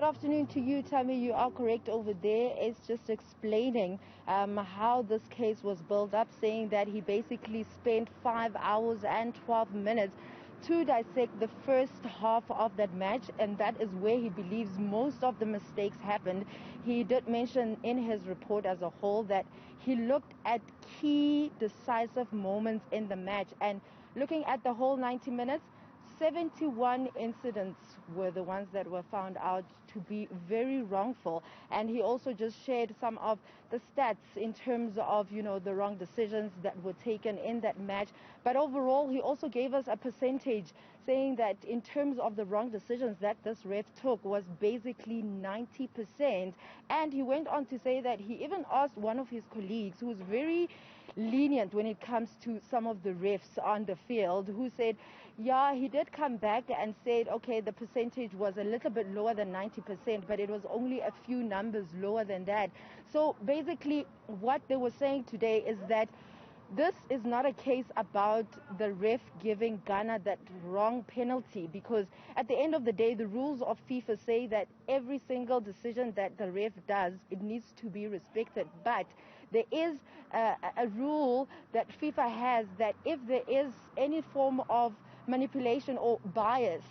Good afternoon to you, Tumi. You are correct over there. It's just explaining how this case was built up, saying that he basically spent 5 hours and 12 minutes to dissect the first half of that match, and that is where he believes most of the mistakes happened. He did mention in his report as a whole that he looked at key decisive moments in the match, and looking at the whole 90 minutes, 71 incidents were the ones that were found out to be very wrongful. And he also just shared some of the stats in terms of, the wrong decisions that were taken in that match. But overall, he also gave us a percentage saying that in terms of the wrong decisions that this ref took was basically 90%. And he went on to say that he even asked one of his colleagues, who's very lenient when it comes to some of the refs on the field, who said, yeah, he did come back and said, okay, the percentage was a little bit lower than 90%, but it was only a few numbers lower than that. So basically what they were saying today is that this is not a case about the ref giving Ghana that wrong penalty, because at the end of the day, the rules of FIFA say that every single decision that the ref does, it needs to be respected. But there is a rule that FIFA has that if there is any form of manipulation or bias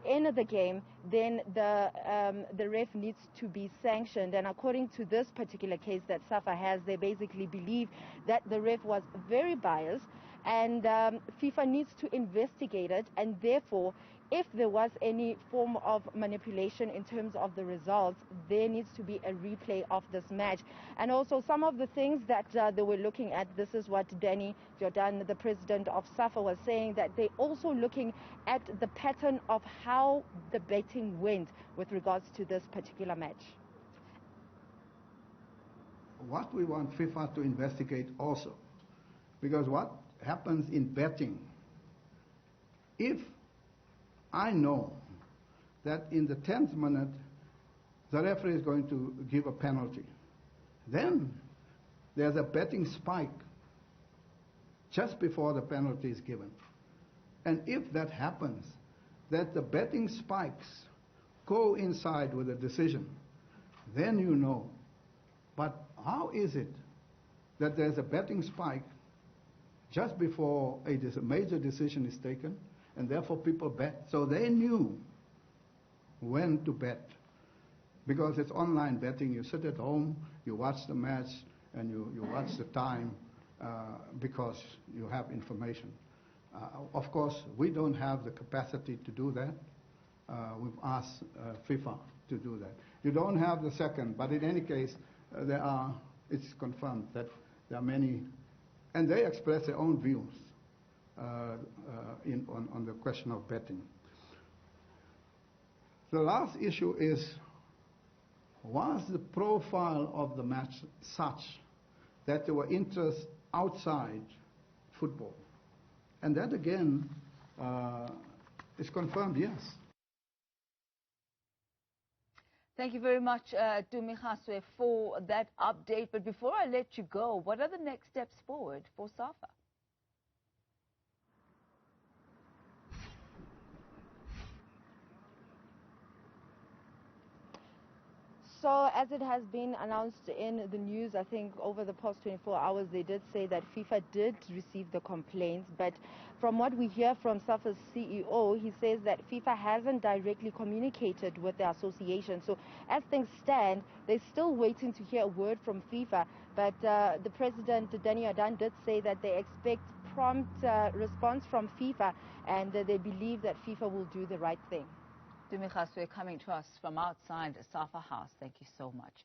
in the game, then the ref needs to be sanctioned. And according to this particular case that SAFA has, they basically believe that the ref was very biased, and FIFA needs to investigate it, and therefore if there was any form of manipulation in terms of the results, there needs to be a replay of this match. And also some of the things that they were looking at, this is what Danny Jordan, the president of SAFA, was saying, that they're also looking at the pattern of how the betting went with regards to this particular match. What we want FIFA to investigate also, because what happens in betting, if I know that in the 10th minute the referee is going to give a penalty, then there's a betting spike just before the penalty is given. And if that happens, that the betting spikes coincide with the decision, then you know. But how is it that there's a betting spike just before a major decision is taken, and therefore people bet? So they knew when to bet, because it's online betting. You sit at home, you watch the match, and you watch the time because you have information. Of course, we don't have the capacity to do that. We've asked FIFA to do that. You don't have the second, but in any case, it's confirmed that there are many, and they express their own views on the question of betting. The last issue is, was the profile of the match such that there were interests outside football? And that again is confirmed, yes. Thank you very much, Tumi Kgasoe, for that update. But before I let you go, what are the next steps forward for SAFA? So as it has been announced in the news, I think over the past 24 hours, they did say that FIFA did receive the complaints. But from what we hear from SAFA's CEO, he says that FIFA hasn't directly communicated with the association. So as things stand, they're still waiting to hear a word from FIFA. But the president, Danny Jordan, did say that they expect prompt response from FIFA, and they believe that FIFA will do the right thing. Tumi Kgasoe coming to us from outside SAFA House. Thank you so much.